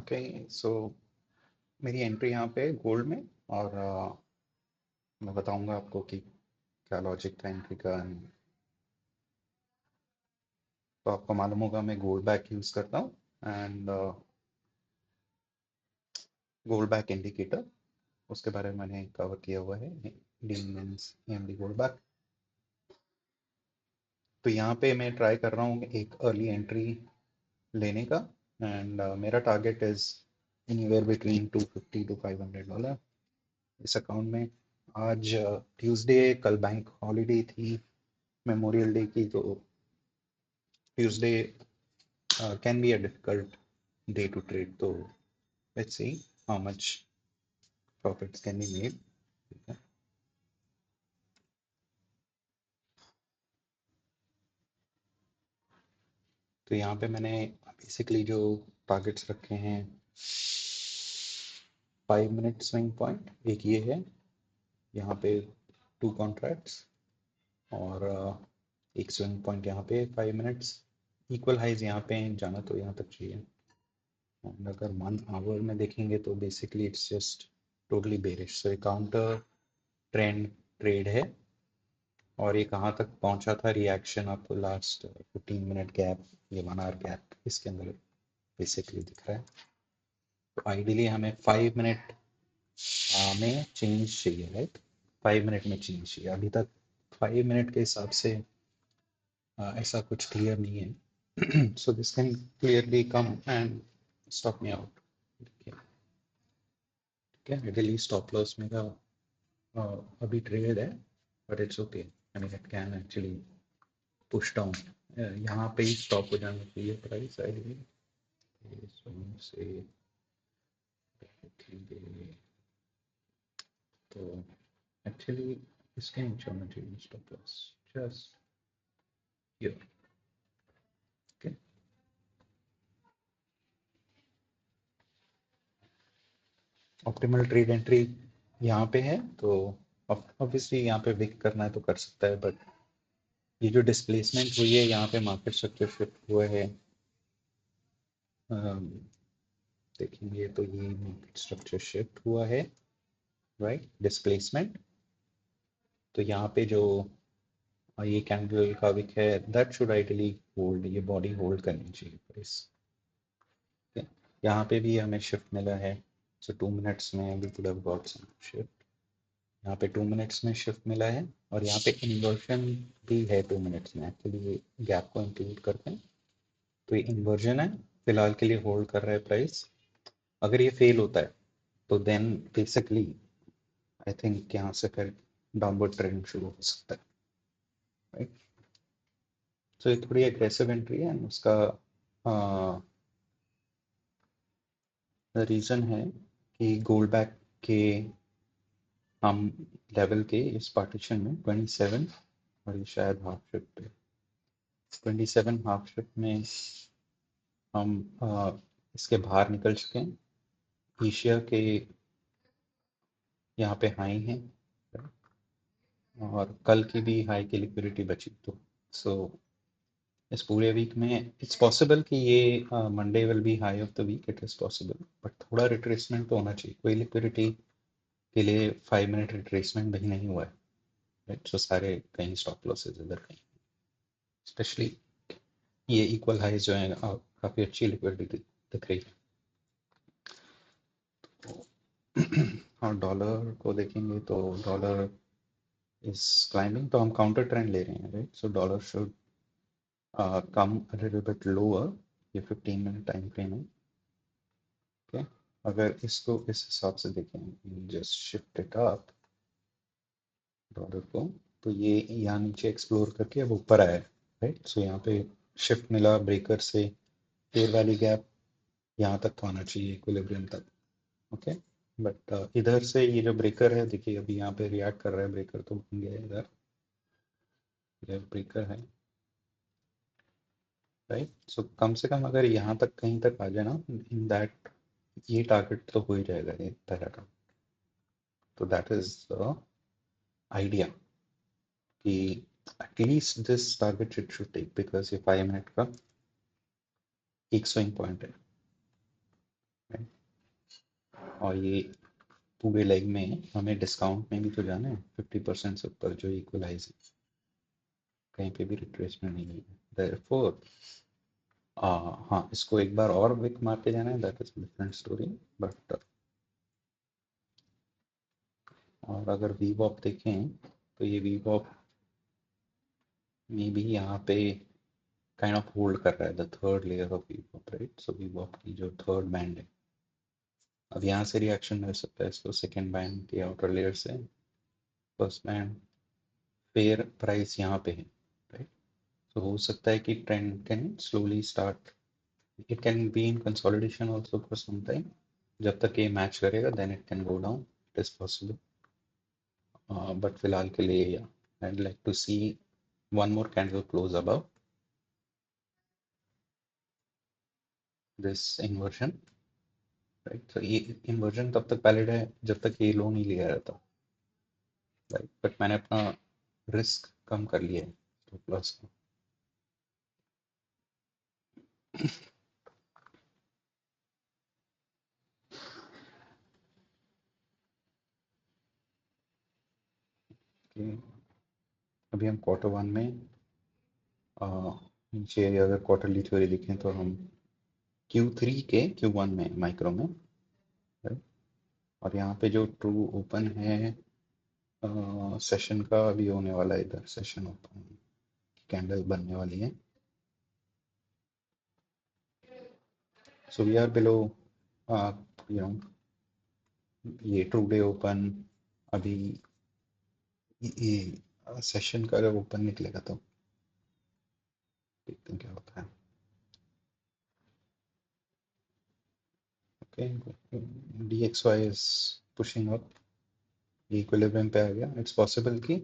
Okay so मेरी entry यहाँ पे गोल्ड में और मैं बताऊंगा आपको कि क्या लॉजिक था एंट्री का। तो आपको मालूम होगा मैं गोल्ड बैक यूज़ करता हूँ एंड गोल्ड बैक इंडिकेटर उसके बारे में मैंने कवर किया हुआ है D means MD gold back. तो यहाँ पे मैं ट्राई कर रहा हूँ एक अर्ली एंट्री लेने का एंड मेरा target is anywhere between $250 to $500 इस अकाउंट में। आज ट्यूसडे, कल बैंक हॉलीडे थी मेमोरियल डे की, तो Tuesday can be a difficult day to trade. So let's see how much profits can be made. तो यहाँ पे मैंने बेसिकली जो टारगेट्स रखे हैं 5 मिनट स्विंग पॉइंट एक ये है, यहाँ पे 2 कॉन्ट्रैक्ट्स और एक स्विंग पॉइंट यहाँ पे 5 मिनट्स। इक्वल हाइज यहाँ पे जाना तो यहाँ तक चाहिए। और अगर 1 आवर में देखेंगे तो basically it's just totally bearish. So ये काउंटर ट्रेंड ट्रेड है और ये कहाँ तक पहुंचा था रिएक्शन आपको लास्ट 15 मिनट गैप, ये 1 आवर गैप इसके अंदर बेसिकली दिख रहा है। तो आइडियली हमें 5 मिनट में चेंज चाहिए, राइट? 5 मिनट में चेंज चाहिए। अभी तक 5 मिनट के हिसाब से ऐसा कुछ क्लियर नहीं है। So this can clearly come and stop me out. ठीक है, आइडियली स्टॉप लॉस मेरा अभी ट्रेड है, but it's okay. I mean it can actually push down. यहाँ पे ही स्टॉप हो जाना चाहिए प्राइस आइडियली। से तो एक्चुअली इसके नीचे होना चाहिए stop loss, just here. Okay, optimal trade entry यहाँ पे है, तो ऑब्वियसली यहाँ पे विक करना है तो कर सकता है, बट ये जो डिस्प्लेसमेंट हुई है यहाँ पे मार्केट स्ट्रक्चर शिफ्ट हुआ है। देखेंगे तो ये मार्केट स्ट्रक्चर शिफ्ट हुआ है, राइट? डिस्प्लेसमेंट। तो यहाँ पे जो ये कैंडल का विक है दैट शुड आइडली होल्ड, ये बॉडी होल्ड करनी चाहिए प्राइस। यहाँ पे भी हमें शिफ्ट मिला है, सो 2 मिनट्स में we could have got some shift. यहाँ पे 2 मिनट्स में शिफ्ट मिला है और यहाँ पे इन्वर्जन भी है 2 मिनट्स में। एक्चुअली ये गैप को इंक्लूड करते हैं, तो ये इन्वर्जन है, फिलहाल के लिए होल्ड कर रहा है प्राइस। अगर ये फेल होता है तो देन बेसिकली आई थिंक यहाँ से फिर डाउनवर्ड ट्रेंड शुरू हो सकता है, राइट? तो ये थोड़ी एग्रेसिव एंट्री है एंड उसका रीज़न है कि गोल्ड बैक के हम लेवल के इस पार्टीशन में 27 और ये शायद हाफ शिफ्ट है, 27 हाफ शिफ्ट में हम इसके बाहर निकल चुके हैं। एशिया के यहाँ पे हाई हैं और कल की भी हाई की लिक्विडिटी बची, तो सो इस पूरे वीक में इट्स पॉसिबल कि ये Monday will be high of the week, it is possible, but थोड़ा रिट्रेसमेंट तो होना चाहिए। कोई लिक्विडिटी के लिए 5 मिनट रिट्रेसमेंट भी नहीं हुआ है, राइट? सो सारे कहीं स्टॉप लॉसेज इधर कहीं, स्पेशली ये इक्वल हाई जो है काफ़ी अच्छी लिक्विडिटी दिख रही है। और डॉलर को देखेंगे तो डॉलर इज क्लाइंबिंग, तो हम काउंटर ट्रेंड ले रहे हैं, right? So dollar should come a little bit lower. ये 15 मिनट टाइम फ्रेम है, ओके? अगर इसको इस हिसाब से देखें, just shift it up dollar को, तो ये यहाँ नीचे एक्सप्लोर करके अब ऊपर आया है, राइट? सो यहाँ पे शिफ्ट मिला ब्रेकर से, फेयर वैली गैप यहाँ तक तो आना चाहिए इक्विलिब्रियम तक, ओके? बट इधर से ये जो ब्रेकर है, देखिए अभी यहाँ पे रिएक्ट कर रहा है, ब्रेकर तो बन गया है इधर, ये ब्रेकर है, राइट? सो कम से कम अगर यहाँ तक कहीं तक आ जाए ना, इन दैट ये टारगेट तो हो ही जाएगा ये पहला टारगेट। तो दैट इज द आइडिया कि at least this target it should take, because ये 5 मिनट का एक स्विंग पॉइंट है, और ये पूरे लेग में हमें डिस्काउंट में भी तो जाना है 50% से ऊपर जो इक्वलाइज है, कहीं पे भी रिट्रेसमेंट नहीं है। देयरफॉर हाँ, इसको एक बार और विक मार के जाना है, that is different story. But और अगर वीवॉप देखें तो ये वीवॉप में भी यहाँ पे काइंड ऑफ होल्ड कर रहा है, द थर्ड लेयर ऑफ वीवॉप, राइट। सो वीवॉप की जो थर्ड बैंड है, अब यहाँ से रिएक्शन मिल सकता है इसको सेकेंड बैंड के आउटर लेयर से, फर्स्ट बैंड, फिर प्राइस यहाँ पे है, राइट। तो हो सकता है कि trend can slowly start, it can be in consolidation also for some time, जब तक ये मैच करेगा then it can go down, it is possible. But फिलहाल के लिए I like to see one more candle close above this inversion, right। so ये inversion तब तक वैलिड है जब तक ये लो नहीं लिया जाता, राइट। बट मैंने अपना रिस्क कम कर लिया है तो प्लस कि अभी हम Q1 में नीचे अगर क्वार्टरली थ्योरी देखें तो हम Q3 के Q1 में माइक्रो में, right? और यहाँ पे जो ट्रू ओपन है सेशन का अभी होने वाला है, इधर सेशन ओपन कैंडल बनने वाली है। So we are below you know ये ट्रू डे ओपन अभी ये सेशन का जब ओपन निकलेगा तो देखते हैं क्या होता है। Okay, DXY is pushing up, equilibrium पे आ गया। इट्स पॉसिबल कि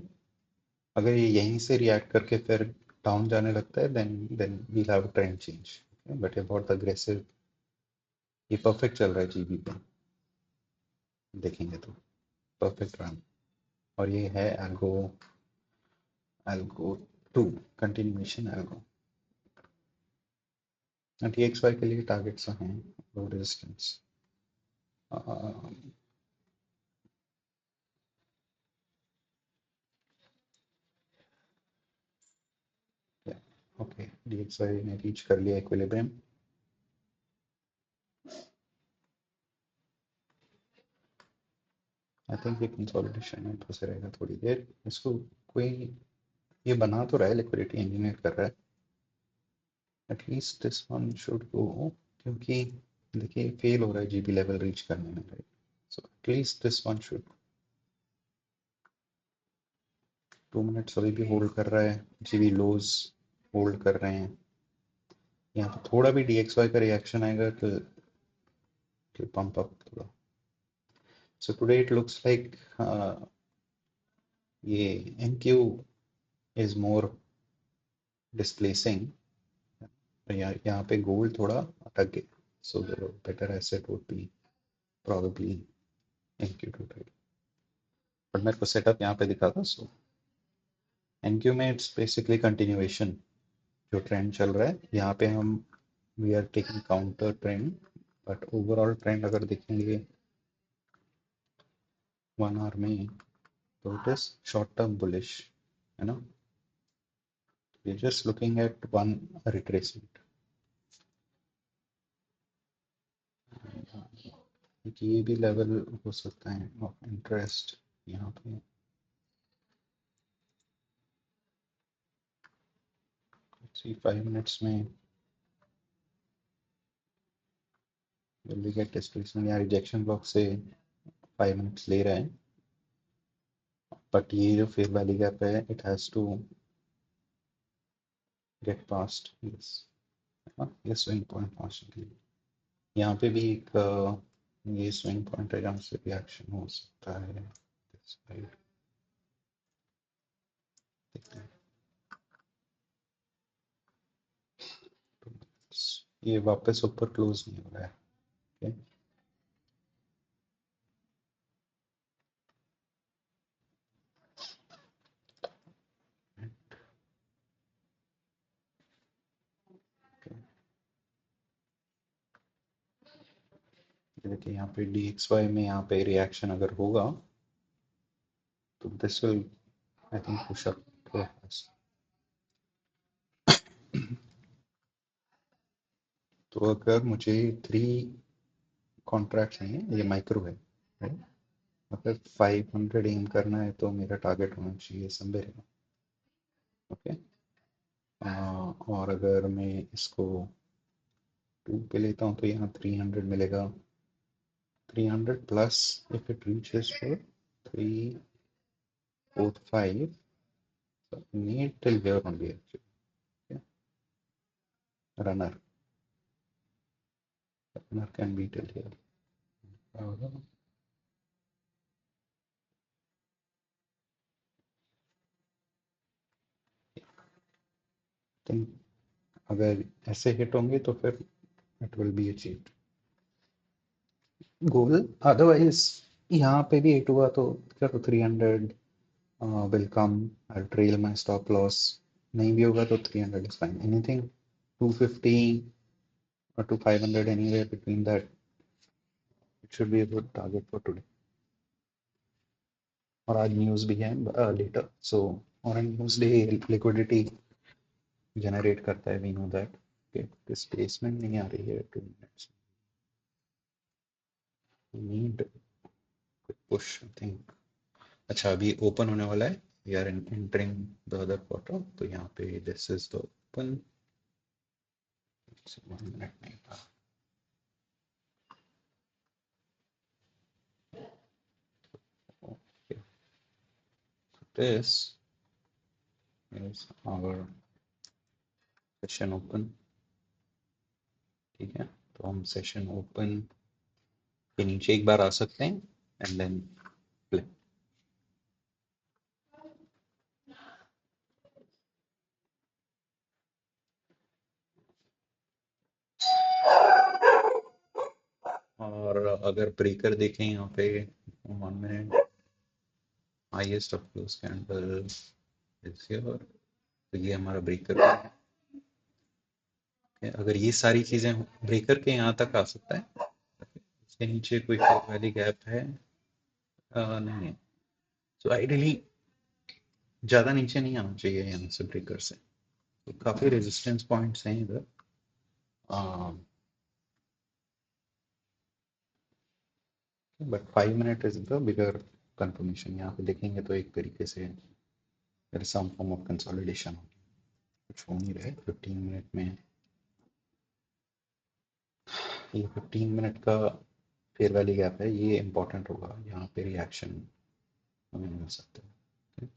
अगर ये यहीं से रिएक्ट करके फिर डाउन जाने लगता है then we'll have trend change. But ये बहुत अग्रेसिव, ये परफेक्ट चल रहा है जीबी पे, देखेंगे तो परफेक्ट रन। और ये है algo, algo 2 continuation algo. TXY के लिए टारगेट्स हैं लो रेजिस्टेंस, ओके। DXY ने रीच कर लिया इक्विलिब्रियम। आई थिंक ये कंसोलिडेशन में फंसे रहेगा थोड़ी देर, इसको कोई ये बना तो रहा है, लिक्विडिटी इंजीनियर कर रहा है, at least this one should go, क्योंकि देखिए फेल हो रहा है जीबी लेवल रीच करने में, right. So at least this one should, 2 minutes अभी भी होल्ड कर रहा है, जीबी लोज होल्ड कर रहे हैं। यहाँ पे थोड़ा भी DXY का रिएक्शन आएगा to pump up थोड़ा। So today it looks like ये MQ is more displacing, यहाँ पे गोल्ड थोड़ा अटक गया, so the better asset would be probably MQ2 trade। But मेरे को सेटअप यहाँ पे दिखा था, so MQ में इट्स बेसिकली कंटिन्यूएशन, जो ट्रेंड चल रहा है यहाँ पे हम we are taking counter trend, but overall trend अगर देखेंगे 1 आवर में तो it is short term bullish, है ना। We are just looking at one retracement. ये भी लेवल हो सकता है ऑफ इंटरेस्ट यहाँ पे, 5 मिनट्स में विल वी गेट डिस्प्लेसमेंट, या रिजेक्शन ब्लॉक से 5 मिनट्स ले रहे हैं, बट ये जो फेयर वैली गैप है it has to get past this, ये स्विंग पॉइंट पहुंचने के लिए यहाँ पे भी एक ये स्विंग पॉइंट है जहाँ से रिएक्शन हो सकता है this side। देखते हैं। ये वापस ऊपर क्लोज नहीं हो रहा है, okay? देखिए यहाँ पे dxy में यहाँ पे रिएक्शन अगर होगा तो this will I think push up to तो अगर मुझे 3 कॉन्ट्रैक्ट चाहिए, ये माइक्रो है right? अगर 500 एम करना है तो मेरा टारगेट होना चाहिए समवेयर, ओके। और अगर मैं इसको 2 पे लेता हूँ तो यहाँ 300 मिलेगा, 300 plus if it reaches for 3 4 5 need till here only actually, okay? runner can be till here. Think अगर ऐसे हिट होंगे तो फिर it will be achieved goal, otherwise यहाँ पे भी हिट हुआ तो चलो 300 will come, I'll trail my stop loss, नहीं भी होगा तो 300 is fine, anything 250 or to 500 anywhere between that it should be a good target for today. और आज न्यूज़ भी है लेटर, सो और न्यूज़ डे लिक्विडिटी जनरेट करता है, वी नो दैट। डिस्प्लेसमेंट नहीं आ रही है 2 minutes, need push I think. अच्छा अभी ओपन होने वाला है, we are entering the other quarter, तो यहाँ पे this is the open, 1 minute नहीं था। Okay. This is our session open, ठीक है। तो हम सेशन ओपन के नीचे एक बार आ सकते हैं एंड देन प्ले। और अगर ब्रेकर देखें यहाँ पे 1 minute, highest of close candle is here, तो ये हमारा ब्रेकर है। अगर ये सारी चीजें ब्रेकर के यहाँ तक आ सकता है, इसके नीचे कोई वाली गैप है नहीं है, सो आइडियली ज्यादा नीचे नहीं आना चाहिए यहाँ से ब्रेकर से, तो काफी रेजिस्टेंस पॉइंट्स हैं इधर। But 5 minute is the bigger confirmation, यहाँ पे देखेंगे तो एक तरीके से सम फॉर्म ऑफ कंसोलिडेशन कुछ हो नहीं रहा है 15 मिनट में। ये 15 मिनट का फेयर वैली गैप है, ये इंपॉर्टेंट होगा, यहाँ पे रिएक्शन हमें मिल सकता है।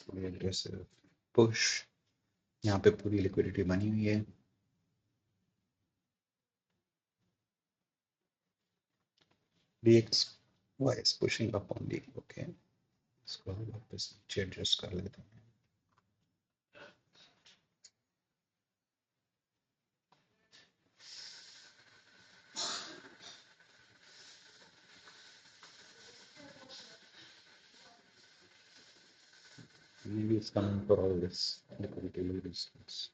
थोड़ी एग्रेसिव पुश, यहाँ पे पूरी लिक्विडिटी बनी हुई है, DXY is pushing up only, okay, इसको वापस नीचे एडजस्ट कर लेते हैं। Maybe it's coming for all this liquidity resistance.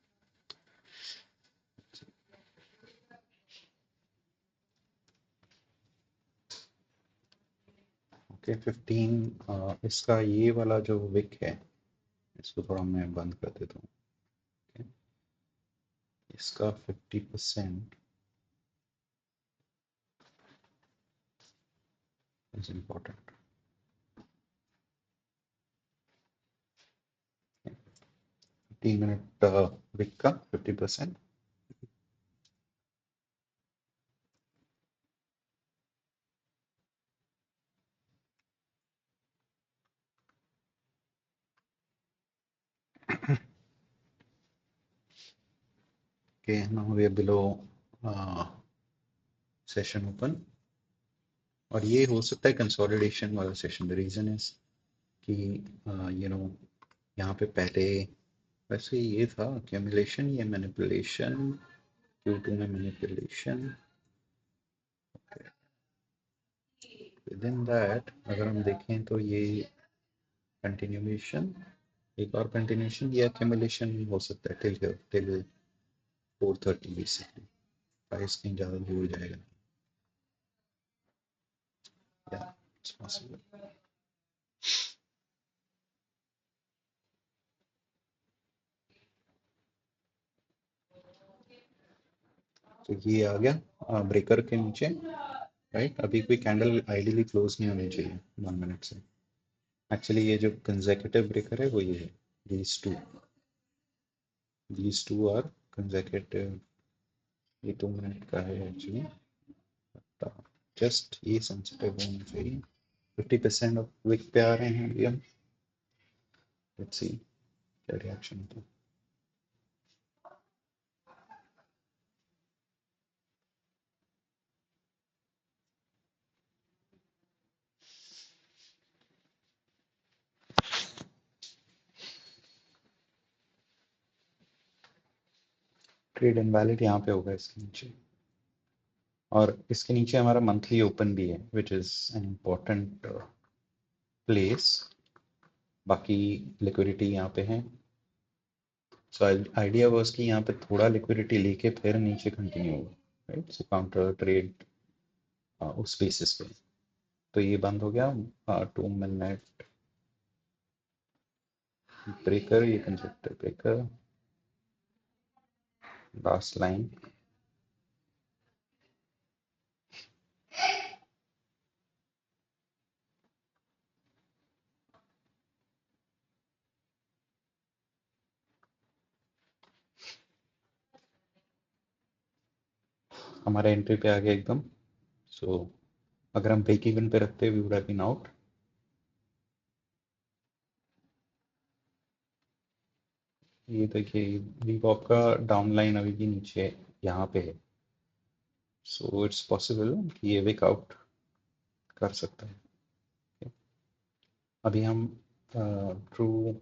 Okay 15 इसका ये वाला जो विक है इसको थोड़ा मैं बंद कर देता हूँ, okay? इसका 50% इज इम्पोर्टेंट। 15 मिनट विक का 50%, okay now we are below session open, और ये हो सकता है कंसोलिडेशन वाला सेशन। द रीजन इज कि यू नो यहाँ पे पहले वैसे ये था एक्यूमुलेशन, ये मैनिपुलेशन, Q2 में मैनिपुलेशन, विदिन दैट अगर हम देखें तो ये कंटिन्यूएशन, एक और कंटिन्यूएशन, ये एक्यूमुलेशन हो सकता है टिल 430 बेसिकली, प्राइस कहीं ज़्यादा दूर जाएगा। या इट्स पॉसिबल। तो ये आ गया ब्रेकर के नीचे, राइट। अभी कोई कैंडल आइडियली क्लोज नहीं होनी चाहिए 1 मिनट से। एक्चुअली ये जो कंसेक्यूटिव ब्रेकर है वो ये है, these two are consecutive। ये 2 मिनट का है एक्चुअली, जस्ट ये सेंसिटिव होना चाहिए। 50% ऑफ विक पे आ रहे हैं अभी हम, लेट्स सी क्या रिएक्शन होता है। ट्रेड इनवैलिड यहाँ पे होगा इसके नीचे, और इसके नीचे हमारा मंथली ओपन भी है, which is an important place. बाकी लिक्विडिटी यहाँ पे है, सो आइडिया वाज कि यहाँ पे थोड़ा लिक्विडिटी लेके फिर नीचे कंटिन्यू होगा, राइट। सो काउंटर ट्रेड उस बेसिस पे। तो ये बंद हो गया 2 मिनट ब्रेकर, ये कंसेप्ट ब्रेकर, लास्ट लाइन। हमारे एंट्री पे आ गया एकदम। सो अगर हम ब्रेक इवन पे रखते we would have been out. ये देखिए वीवॉक का डाउन लाइन अभी भी नीचे यहाँ पे है, सो इट्स पॉसिबल कि ये विक आउट कर सकता है। अभी हम ट्रू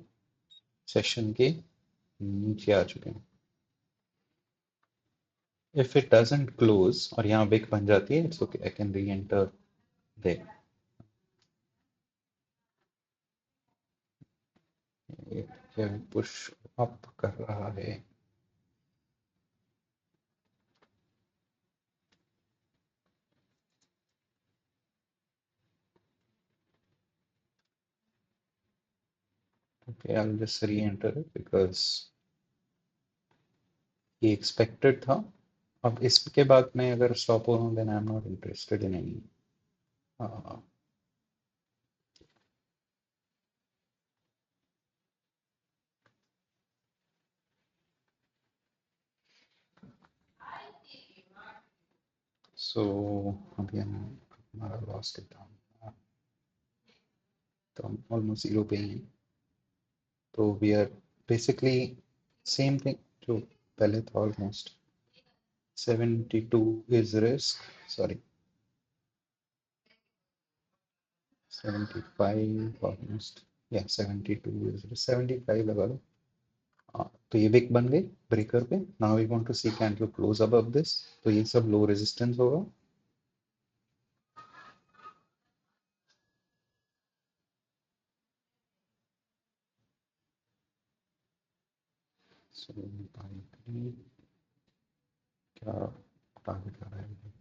सेशन के नीचे आ चुके हैं। इफ इट डजंट क्लोज और यहाँ विक बन जाती है, it's okay, I can reenter there. ये पुश अप कर रहा है। Okay, I'll just re-enter it because ये expected था। अब इसके बाद मैं अगर स्टॉप हो रहा हूँ then I'm not interested in any uh, so अभी हम हमारा लॉस कितना, तो हम ऑलमोस्ट जीरो पे ही हैं। तो we are basically same thing जो पहले था almost. 72 is risk, sorry 75 almost, या 72 is risk, 75 लगा लो। तो ये विक बन गई ब्रेकर पे। Now we want to see candle close above this, तो ये सब लो रेजिस्टेंस होगा। सो क्या टारगेट आ रहा है,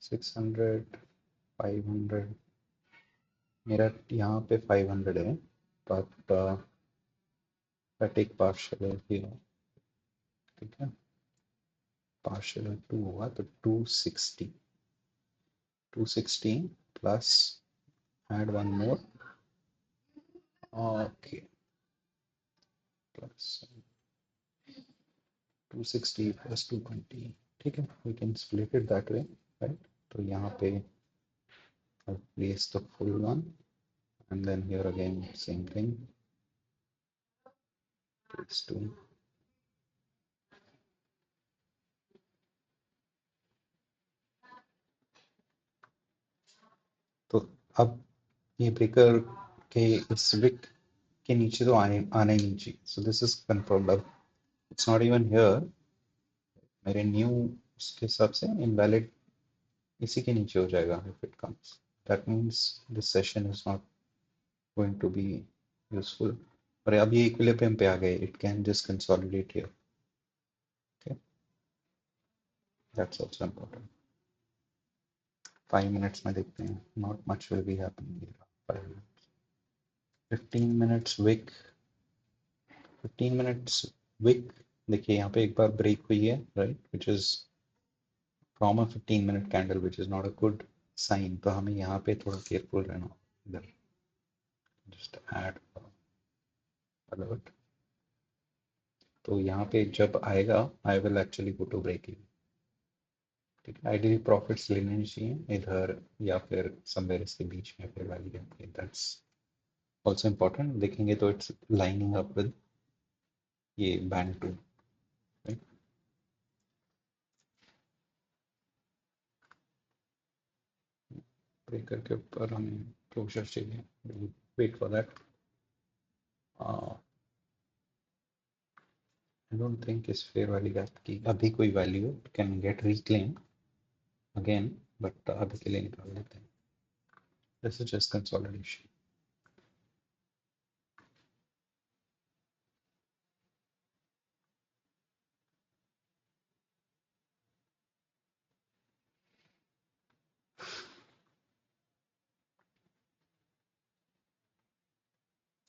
600, 500। मेरा यहाँ पे 500 है, बट टेक पार्शियल है, ठीक है। पार्शियल 2 होगा तो 260, 260 plus add one more, okay, plus 260 plus 220, ठीक है। we can split it that way, right। तो यहाँ पे I'll place the full one, and then here again same thing, place 2। तो अब ये ब्रेकर के इस विक के नीचे तो आने आने ही नहीं चाहिए, सो दिस इज कंफर्म्ड। अब इट्स नॉट इवन हियर, मेरे न्यू उसके हिसाब से इनवैलिड इसी के नीचे हो जाएगा if it comes, that means this session is not going to be useful. और अब ये इक्विलिब्रियम पे आ गए, it can just consolidate here, okay. That's also important. 5 minutes में देखते हैं, not much will be happening. 5 minutes, 15 minutes wick, 15 minutes Wick. देखिए यहाँ पे एक बार ब्रेक हुई है, right, which is from a 15 minute candle, which is not a good sign. तो हमें यहाँ पे थोड़ा केयरफुल रहना। इधर जस्ट ऐड अलर्ट। तो यहाँ पे जब आएगा, I will actually go to break even. ठीक है, आइडियली प्रॉफिट्स लेने चाहिए इधर या फिर समवेयर इसके बीच में फिर वाली गैप। That's also important. देखेंगे तो इट्स लाइनिंग अप विद ये बैंड टू, राइट। ब्रेकर के ऊपर हमें क्लोजर चाहिए, wait for that. I don't think इस फेयर वाली गैप की अभी कोई value can get reclaim again, but अभी के लिए निकाल लेते हैं। This is just consolidation.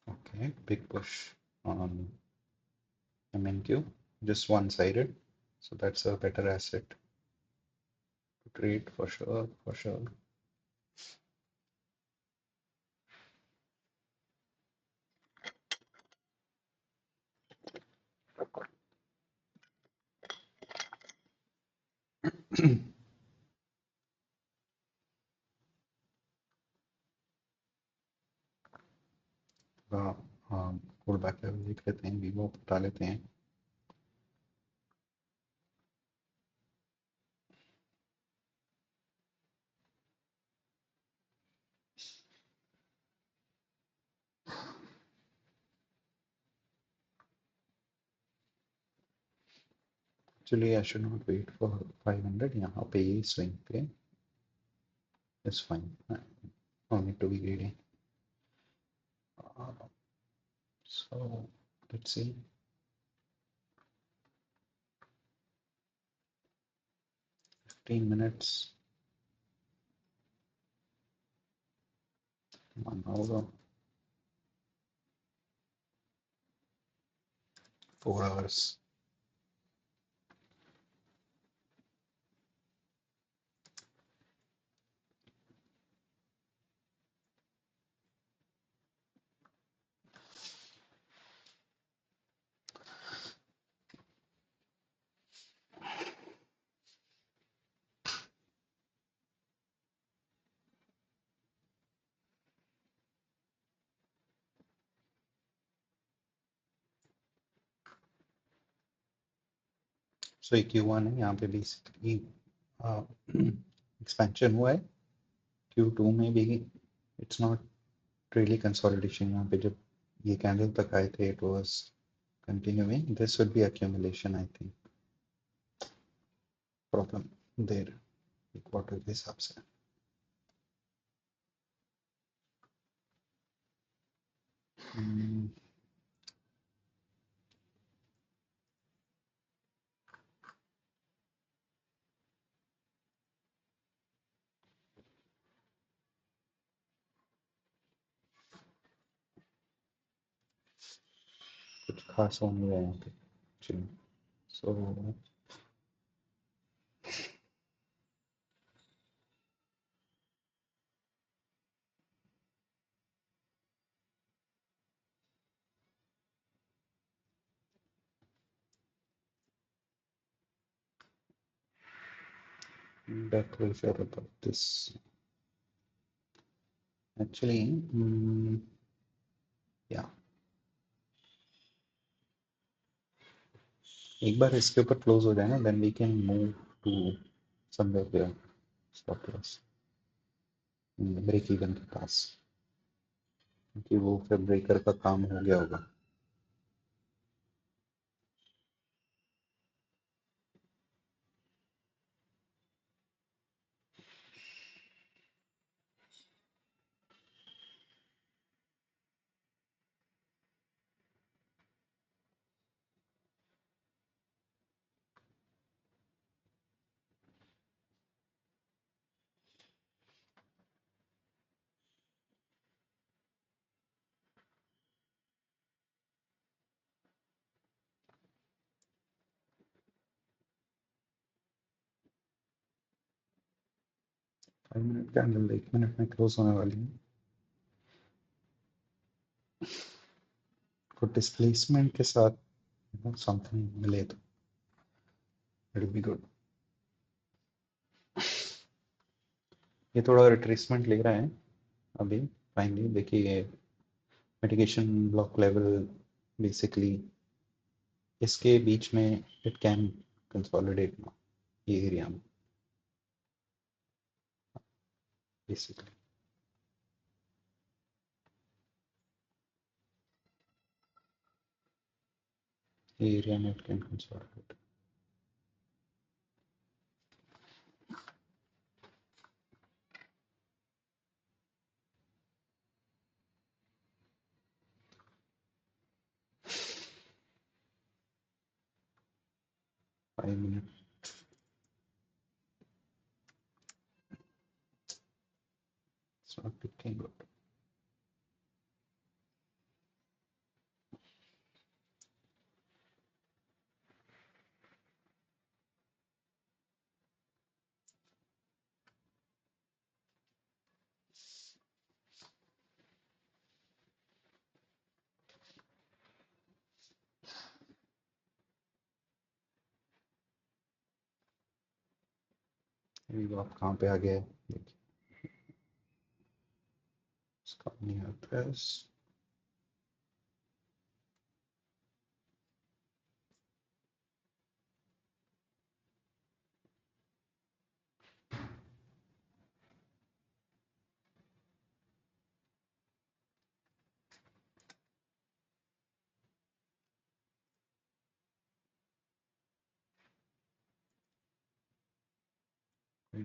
Okay, big push on MNQ, just one-sided. So that's a better asset to trade for sure, for sure. Pull back level देख लेते हैं, Vivo बता लेते हैं। Actually, I should not wait for 500. यहाँ पे ये swing पे is fine. No need to be greedy. So let's see. 15 minutes. 1 hour. 4 hours. So एक Q1 है, यहाँ पे basically expansion हुआ है। Q2 में भी it's not really consolidation। यहाँ पे जब ये कैंडल तक आए थे, it was continuing. This would be accumulation, I think. Problem there quarter के हिसाब से। कुछ खास हो नहीं रहा है यहाँ पे actually. So that will share about this actually। या एक बार इसके ऊपर क्लोज हो जाए ना, then we can move to somewhere there stop loss break even के पास, क्योंकि वो फिर ब्रेकर का काम हो गया होगा। 5 मिनट कैंडल 1 मिनट में क्लोज होने वाली है। को डिस्प्लेसमेंट के साथ समथिंग मिले तो इट विल बी गुड। ये थोड़ा रिट्रेसमेंट ले रहा है अभी। फाइनली देखिए मिटिगेशन ब्लॉक लेवल बेसिकली इसके बीच में इट कैन कंसोलिडेट ये एरिया में बेसिकली। ये एरिया में it can consolidate. Five minute it's not looking good. अभी आप कहाँ पे आ गए देखिए इसका नहीं एड्रेस।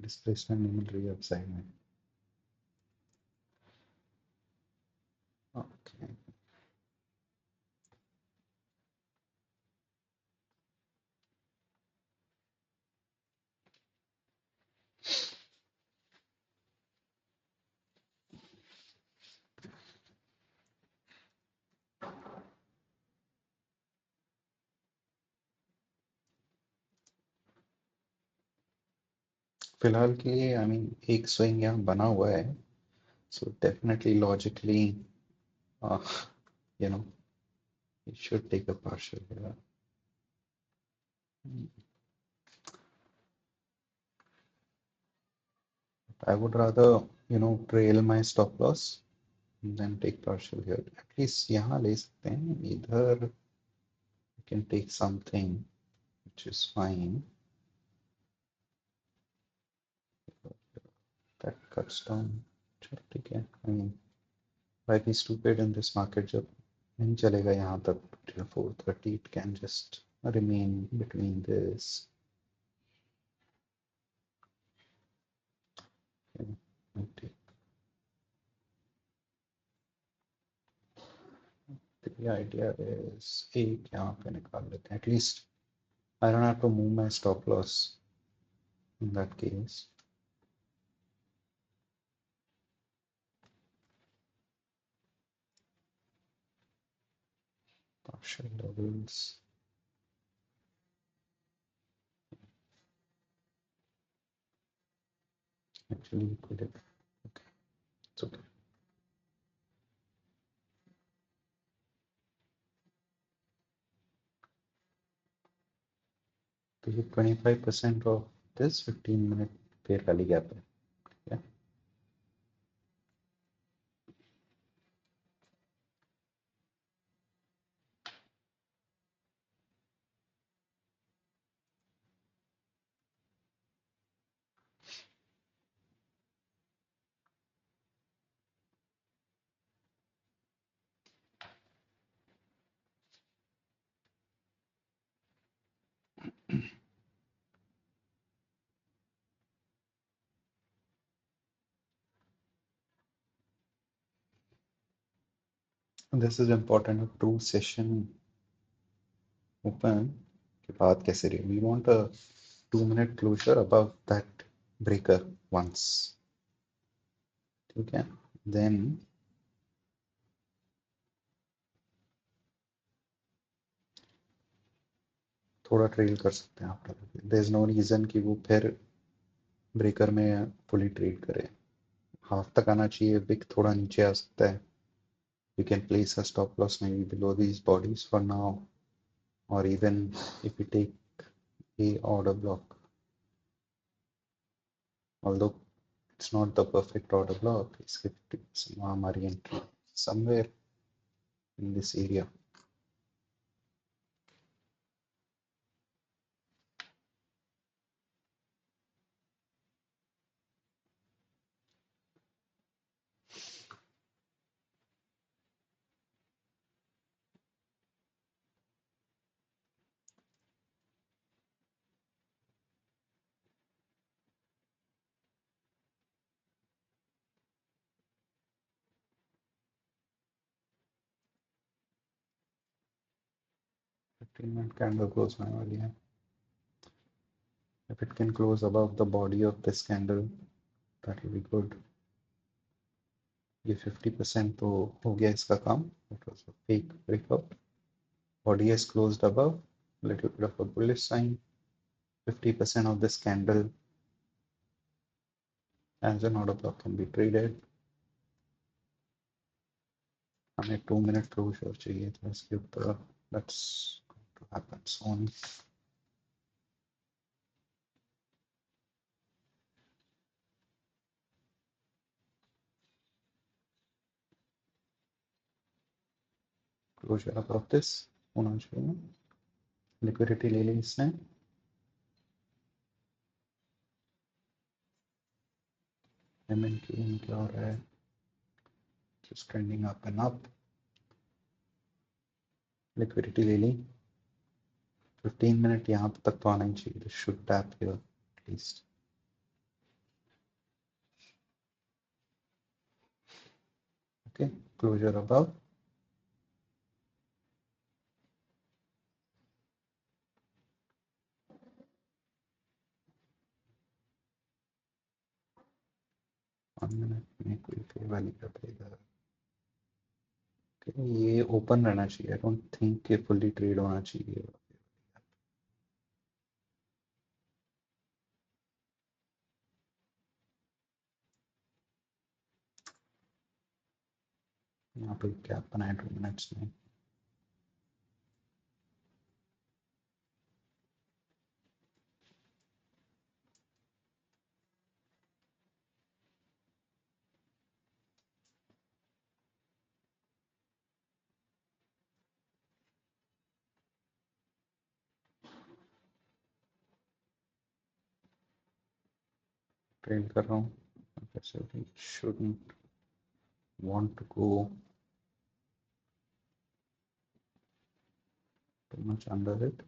डिस्प्लेसमेंट नहीं मिल रही है साइड में। ओके फिलहाल के लिए आई मीन एक स्विंग यहाँ बना हुआ है so definitely logically you know you should take a partial here. I would rather trail my stop loss then take partial here. At least यहाँ ले सकते हैं इधर you can take something which is fine. That cuts down. चलो ठीक है। I mean why be stupid in this market जब नहीं चलेगा यहाँ तक till 4:30 it can just remain between this. Okay. The idea is एक यहाँ पे निकाल लेते हैं at least I don't have to move my stop loss in that case. Partial levels. Actually liquidate. Okay, it's okay. तो ये 25% of this 15-minute fair value gap है। Yeah. This is important. A true session open के बाद कैसे रहे? We want a 2-minute closure above that breaker once. ठीक है? Then थोड़ा ट्रेल कर सकते हैं आप लोग। There is no reason कि वो फिर ब्रेकर में फुली ट्रेड करें, हाफ तक आना चाहिए, विक थोड़ा नीचे आ सकता है, you can place a stop loss maybe below these bodies for now, or even if you take a order block, although it's not the perfect order block, it's 50% हमारी entry somewhere in this area. Minute candle close होने वाली है. If it can close above the body of this candle, that will be good. ये 50% तो हो गया इसका काम. It was a fake breakup. Body has closed above, little bit of a bullish sign. 50% of this candle as an order block can be traded. हमें 2 minute closure चाहिए था इसके ऊपर. That's going to happen soon. Closure above this होना चाहिए. Liquidity ले ली इसने. MNQ क्या हो रहा है? Just trending up and up. Liquidity ले ली. 15 minute यहाँ तक तो आना ही चाहिए. This should tap here at least. Okay, closure above. में कोई फेयर वैल्यू का देगा. ये ओपन रहना चाहिए. आई डोंट थिंक कि फुल्ली ट्रेड होना चाहिए. यहाँ पे क्या बनाए 2 मिनट्स में. ट्रेड कर रहा हूँ. Shouldn't want to go too much under it.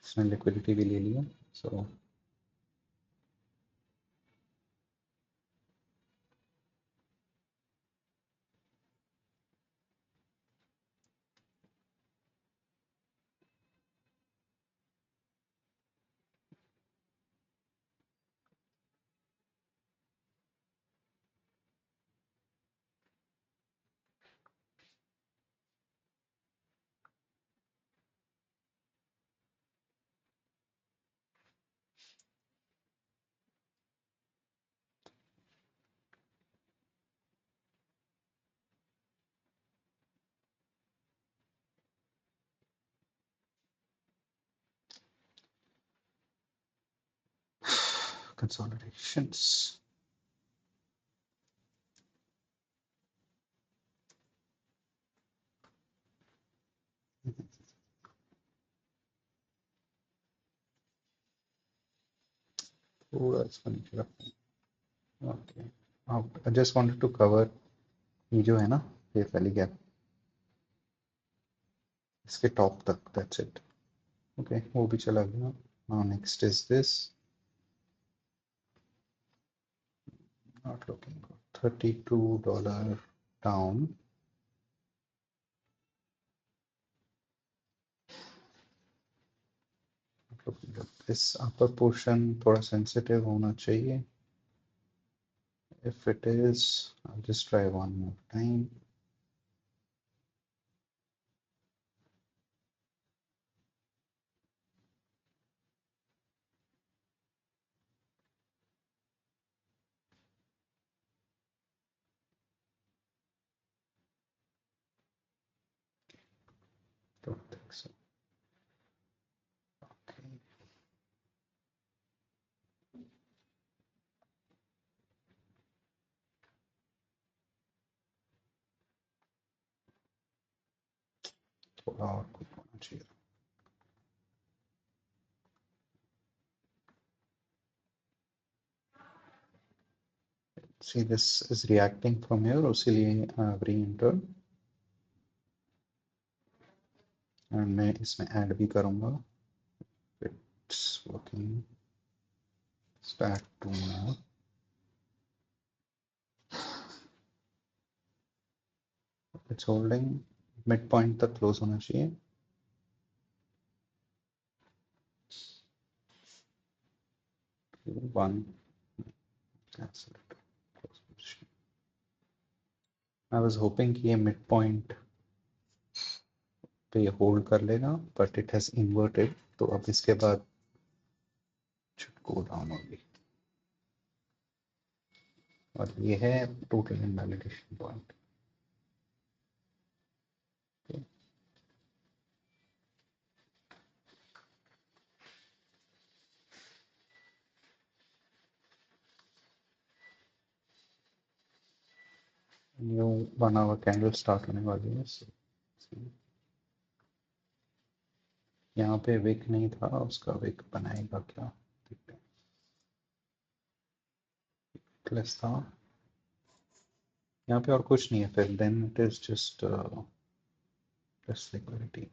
इसने लिक्विडिटी भी ले लिया. So consolidations. थोड़ा इसको नीचे रखते हैं. Okay. I just wanted to cover ये जो है ना फेयर वैल्यू गैप इसके टॉप तक. That's it. Okay, वो भी चला गया. Now next is this. Not looking good. $32 down. This upper portion थोड़ा sensitive होना चाहिए. If it is, I'll just try one more time. so. Okay. थोड़ा और कुछ होना चाहिए. See, this is reacting from here, उसीलिए re-entered. And मैं इसमें ऐड भी करूँगा. It's working. Start to now. It's holding. Midpoint तक close होना चाहिए. One. Cancel it. I was hoping कि ये midpoint पे होल्ड कर लेगा, but it has inverted. तो अब इसके बाद should go down only. और ये है total invalidation point. Okay. New 1 hour candle start होने वाली है. यहाँ पे विक नहीं था, उसका विक बनाएगा क्या, देखते हैं. प्लस था यहाँ पे और कुछ नहीं है फिर. Then it is just plus liquidity.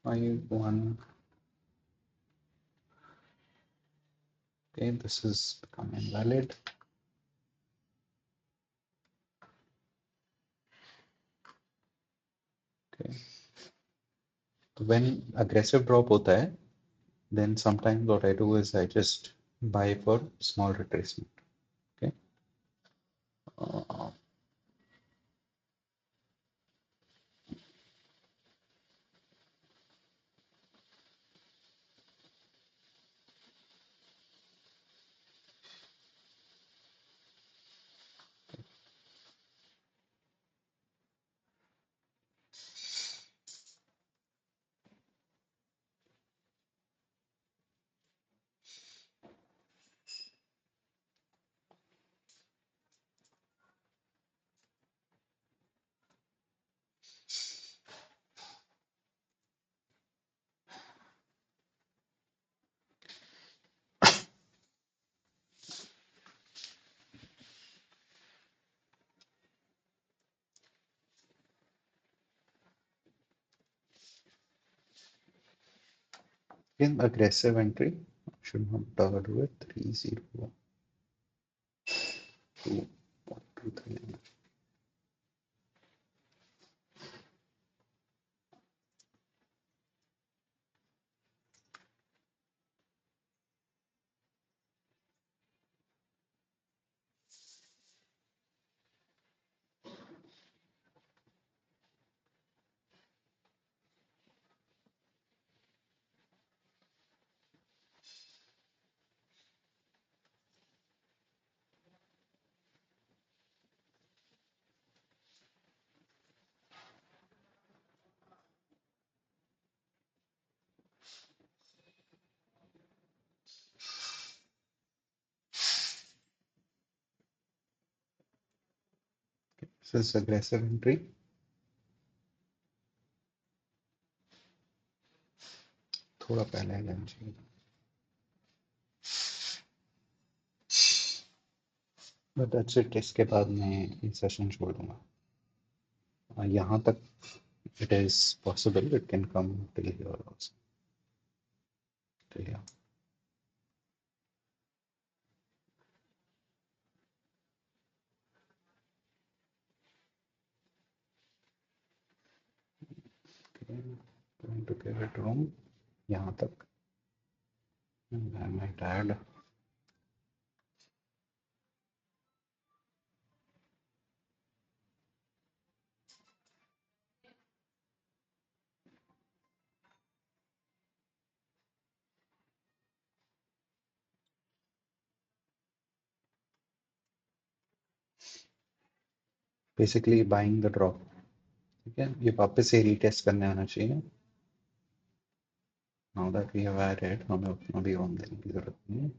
I1. Okay, this is become invalid. Okay, so when aggressive drop होता है, then sometimes what I do is I just buy for small retracement. Okay. In aggressive entry, should not do it. 302.23. This is aggressive entry. थोड़ा पहले आ जाना चाहिए. But that's it. इसके बाद मैं ये सेशन छोड़ दूंगा. यहाँ तक it is possible it can come till here also. Till here. Okay. Going to give it room. यहाँ तक. And I might add. Basically buying the drop. ठीक है, ये वापस से रीटेस्ट करने आना चाहिए। Now that we have added, हमें उतना भी ऑन देने की जरूरत नहीं है।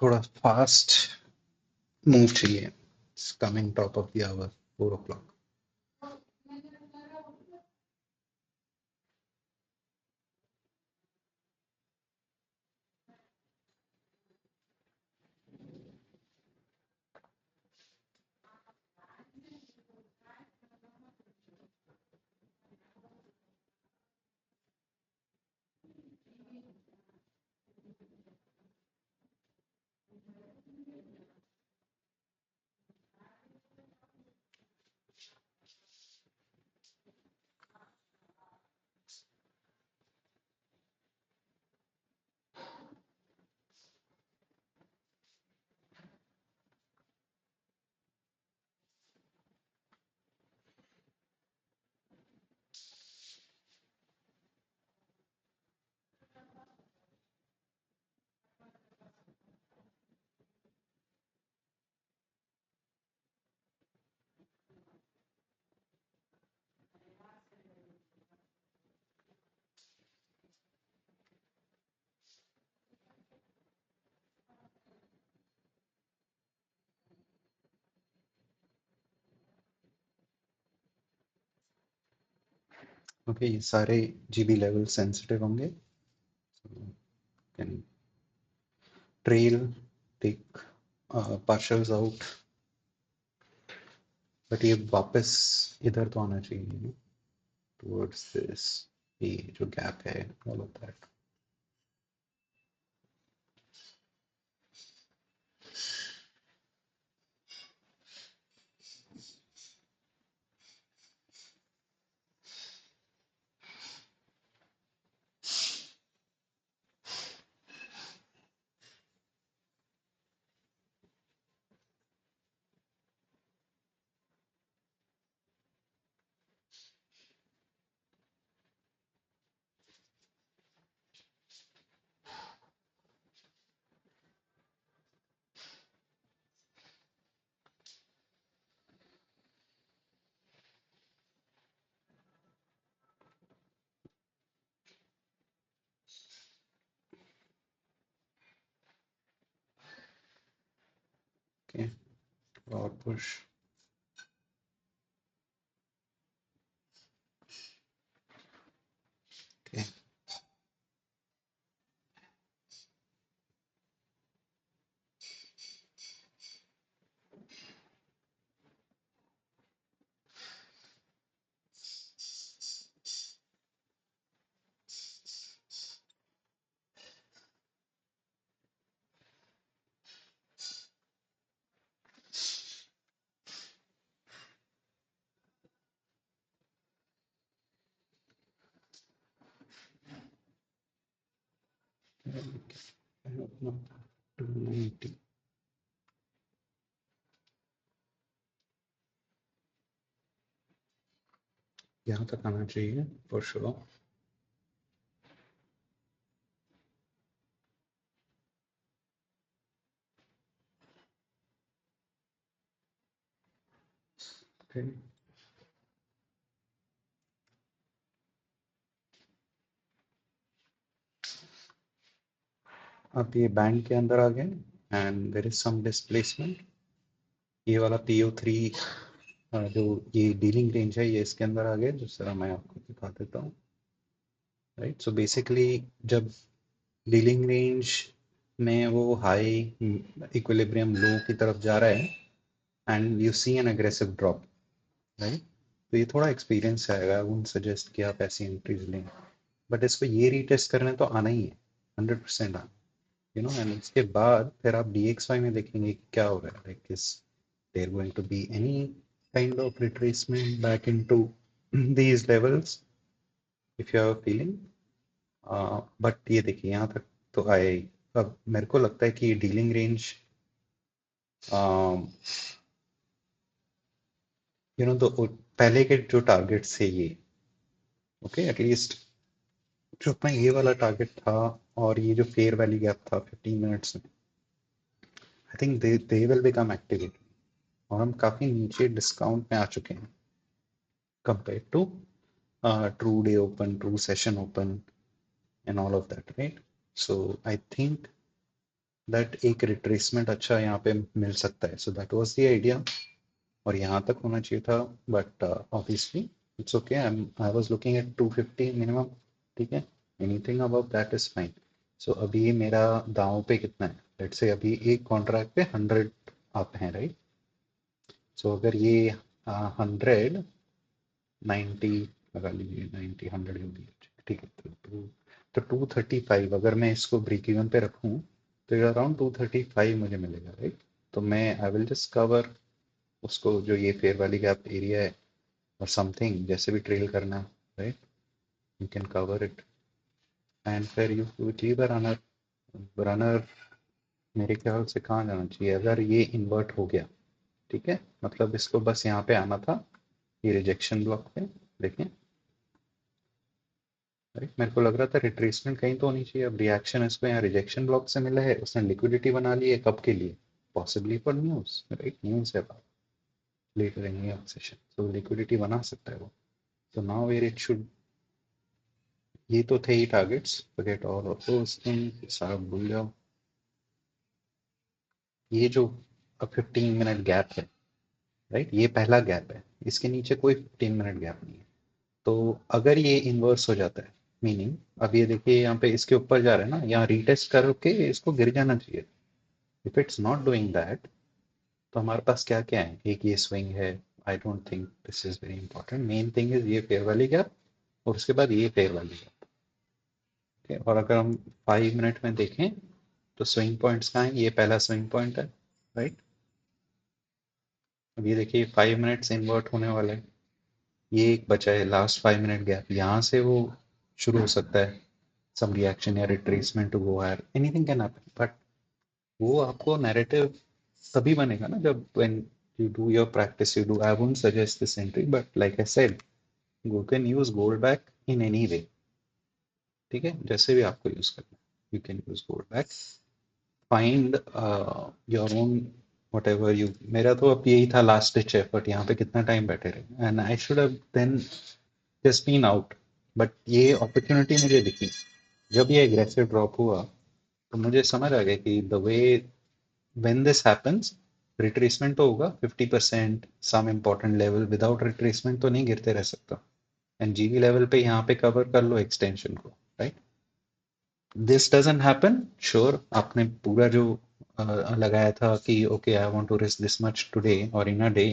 थोड़ा फास्ट मूव चाहिए। Coming top of the hour 4 o'clock। Okay, ये सारे जीबी लेवल सेंसिटिव होंगे। Can trail, take partials out, बट ये वापस इधर तो आना चाहिए, टुवर्ड्स दिस, ये जो गैप है ऑल ऑफ दैट। ओके, और पुश, ओके। अपना 290 यहाँ तक आना चाहिए फॉर श्योर। ओके, अब ये बैंड के अंदर आ गए and there is some displacement. ये वाला PO3 जो ये डीलिंग रेंज है ये इसके अंदर आ गया, जिस तरह मैं आपको दिखा देता हूँ। राइट, सो बेसिकली जब डीलिंग रेंज में वो हाई इक्विलिब्रियम लो की तरफ जा रहा है and you see an aggressive drop, right, तो ये थोड़ा एक्सपीरियंस आएगा। आई वुडंट सजेस्ट कि आप ऐसी एंट्रीज लें, बट इसको ये रीटेस्ट करने तो आना ही है, 100% आना, एंड इसके बाद फिर आप DXY में देखेंगे कि क्या हो रहा है, like is there going to be any kind of retracement back into these levels if you have a feeling। बट ये देखिए यहाँ तक तो आए ही। अब मेरे को लगता है कि ये डीलिंग रेंज तो पहले के जो टारगेट्स थे ये, ओके, एटलीस्ट जो अपना ये वाला टारगेट था और ये जो फेयर वैली गैप था 15 मिनट्स में, I think they will become activated, और हम काफी नीचे डिस्काउंट में आ चुके हैं compare to true day open, true session open and all of that, right. So I think that एक रिट्रेसमेंट अच्छा यहाँ पे मिल सकता है, so that was the idea, और यहाँ तक होना चाहिए था, but obviously it's okay. I was looking at 250 minimum, ठीक है, anything above that is fine. So अभी मेरा दांव पे कितना है, लेट्स से अभी एक कॉन्ट्रैक्ट पे 100 आप हैं, राइट। सो अगर ये 190 लगा लीजिए, 90 100 होगी, ठीक है, तो 235 अगर मैं इसको ब्रेक इवन पे रखूं तो अराउंड 235 मुझे मिलेगा, राइट। तो मैं आई विल जस्ट कवर उसको, जो ये फेयर वाली गैप एरिया है और समथिंग जैसे भी ट्रेल करना, right, you can cover it and फिर you achieve a runner. Runner मेरे ख्याल से कहाँ जाना चाहिए, अगर ये इन्वर्ट हो गया, ठीक है, मतलब इसको बस यहाँ पे आना था, ये रिजेक्शन ब्लॉक पे, देखें, राइट, मेरे को लग रहा था रिट्रेसमेंट कहीं तो होनी चाहिए। अब रिएक्शन इसको यहाँ रिजेक्शन ब्लॉक से मिला है, उसने लिक्विडिटी बना ली है, कब के लिए, possibly for news, right, news है बात, लेटर इन न्यू सेशन, तो लिक्विडिटी बना सकता है वो। तो नाउ वेयर इट शुड, ये तो थे ही targets, forget all of those things, साहब भूल जाओ। ये जो अब 15 मिनट गैप है, राइट, ये पहला गैप है, इसके नीचे कोई 15 मिनट गैप नहीं है। तो अगर ये इन्वर्स हो जाता है, मीनिंग अब ये देखिए यहाँ पे इसके ऊपर जा रहा है ना, यहाँ रीटेस्ट करके इसको गिर जाना चाहिए। If it's not doing that, तो हमारे पास क्या क्या है, एक ये स्विंग है, आई don't think this is very important. Main thing is ये फेयर वाली गैप और उसके बाद ये फेयर वाली गैप। okay? और अगर हम 5 मिनट में देखें तो स्विंग पॉइंट्स कहाँ हैं? ये पहला स्विंग पॉइंट है, राइट। अब ये देखिए 5 मिनट से इन्वर्ट होने वाला है, ये एक बचा है लास्ट 5 मिनट गैप, यहाँ से वो शुरू हो सकता है सम रिएक्शन या retracement to go higher, anything can happen. But वो आपको नैरेटिव तभी बनेगा ना जब when you do your practice, you do, I wouldn't suggest this entry, but like I said, you can use gold back in any way, ठीक है, जैसे भी आपको यूज करना है, you can use gold back, find your own whatever you, मेरा तो अब यही था लास्ट डिच एफर्ट, यहाँ पे कितना टाइम बैठे रहे, and I should have then just been out. But ये अपॉर्चुनिटी मुझे दिखी जब ये एग्रेसिव ड्रॉप हुआ, तो मुझे समझ आ गया कि the way when this happens, retracement तो होगा 50%, some important level, without retracement तो नहीं गिरते रह सकता, एंड जीबी लेवल पे यहाँ पे कवर कर लो एक्सटेंशन को, right. This doesn't happen, sure आपने पूरा जो लगाया था कि okay I want to risk this much today और इन अ डे,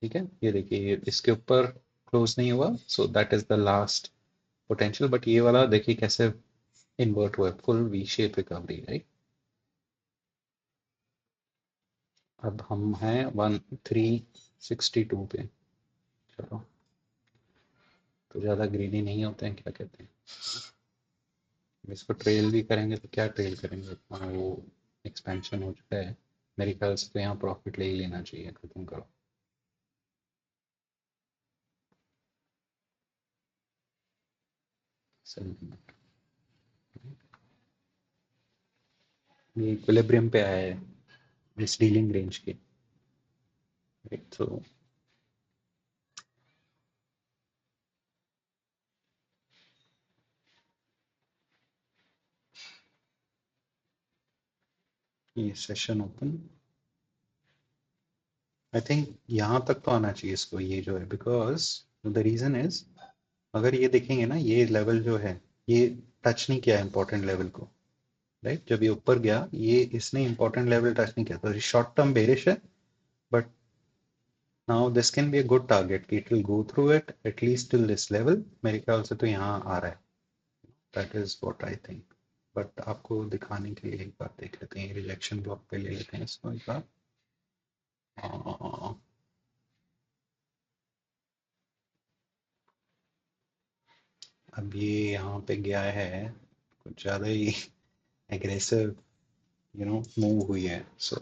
ठीक है, ये देखिए इसके ऊपर क्लोज नहीं हुआ, so that is the last potential. But ये वाला देखिए कैसे इन्वर्ट हुआ, full V shape recovery, right. अब हम हैं 1362 पे, चलो, तो ज़्यादा ग्रीडी नहीं होते हैं, क्या कहते हैं, इसको ट्रेल भी करेंगे तो क्या ट्रेल करेंगे, इतना वो एक्सपेंशन हो चुका है, मेरे ख्याल से तो यहाँ प्रॉफिट ले ही लेना चाहिए, खत्म करो। ये इक्विलिब्रियम पे आया है इस डीलिंग रेंज के, तो ये सेशन ओपन, आई थिंक यहाँ तक तो आना चाहिए इसको, ये जो है, बिकॉज द रीजन इज, अगर ये देखेंगे ना, ये लेवल जो है ये टच नहीं किया इंपॉर्टेंट लेवल को, राइट। जब ये ऊपर गया, ये इसने इंपॉर्टेंट लेवल टच नहीं किया, तो शॉर्ट टर्म बेरिश है, but now this can be a good target कि it will go through it at least till this level, मेरे ख्याल से तो यहाँ आ रहा है, that is what I think. But आपको दिखाने के लिए एक बार देख लेते हैं, रिजेक्शन ब्लॉक पे ले लेते हैं इसको एक बार। अब ये यहाँ पे गया है, कुछ ज़्यादा ही एग्रेसिव मूव हुई है, so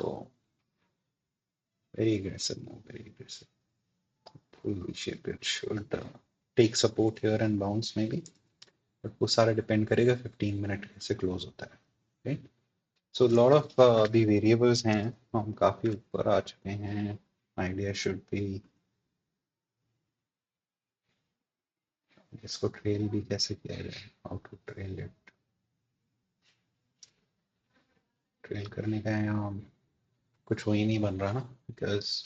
very aggressive move, very aggressive, full shape, it should take support here and bounce maybe, but वो सारा डिपेंड करेगा 15 मिनट कैसे क्लोज होता है, राइट। सो लॉट ऑफ अभी वेरिएबल्स हैं, हम काफ़ी ऊपर आ चुके हैं, आइडिया शुड बी, इसको ट्रेल भी कैसे किया जाए, how to trail it, trail करने का यहाँ कुछ वही नहीं बन रहा ना, बिकॉज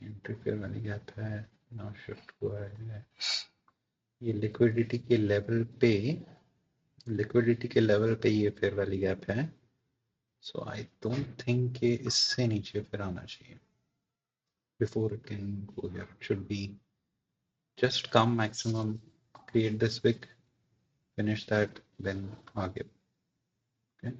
इंटरफेयर वाली गैप है, ना शिफ्ट हुआ है, ये लिक्विडिटी के लेवल पे ये फेयर वाली गैप है, सो आई डोंट थिंक कि इससे नीचे फिर आना चाहिए, before it can go here, it should be just come maximum, create this wick, finish that, then आगे, okay?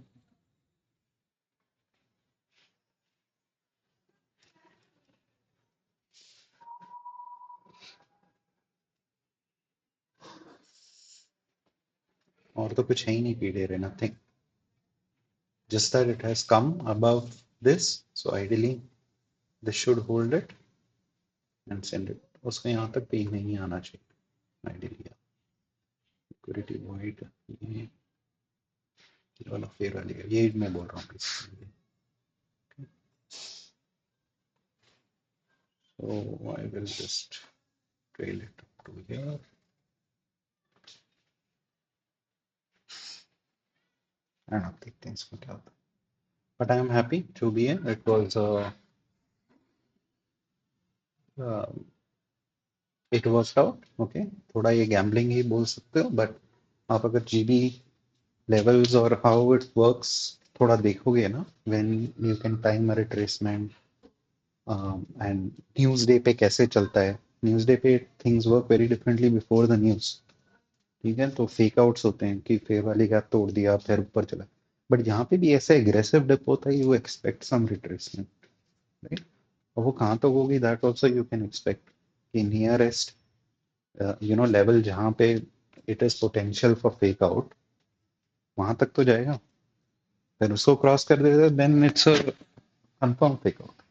और तो कुछ है ही नहीं पीडे रे, nothing, just that it has come above this, so ideally this should hold it and send it, उसको यहाँ तक भी नहीं आना चाहिए ideally, liquidity void, ये वाला फेयर वाली है, ये मैं बोल रहा हूँ, so I will just trail it up to here, and अब देखते हैं इसको क्या होता है, but I am happy to be in, it was it work out. Okay, थोड़ा ये गैम्बलिंग ही बोल सकते हो, बट आप अगर जीबी लेवल्स और हाउ इट वर्क्स थोड़ा देखोगे ना, when you can time a retracement and news day पे कैसे चलता है। न्यूज डे पे things work very differently before the news. ठीक है, तो फेक आउट्स होते हैं कि फेयर वाली गैप तोड़ दिया फिर ऊपर चला, बट यहाँ पे भी ऐसा एग्रेसिव डिप होता है, you expect some retracement, right. और वो कहाँ तक होगी, that also you can expect कि नियरेस्ट लेवल जहाँ पे it is potential for fake out, वहां तक तो जाएगा। फिर उसको क्रॉस कर देगा, then it's a confirm fake out.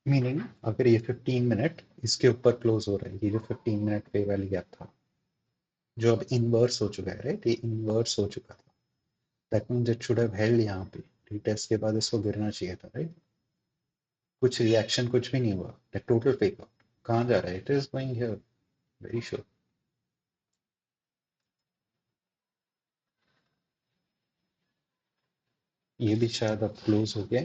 Meaning अगर ये 15 मिनट इसके ऊपर क्लोज हो रहा है, ये जो 15 मिनट पे वाली गैप था, जो अब इनवर्स हो चुका है, राइट, ये इनवर्स हो चुका था, that means it should have held यहाँ पे, रीटेस्ट के बाद इसको गिरना चाहिए था, राइट। कुछ रिएक्शन कुछ भी नहीं हुआ, टोटल फेक आउट। कहाँ जा रहा है, it is going here, very sure. ये भी शायद अब क्लोज हो गया,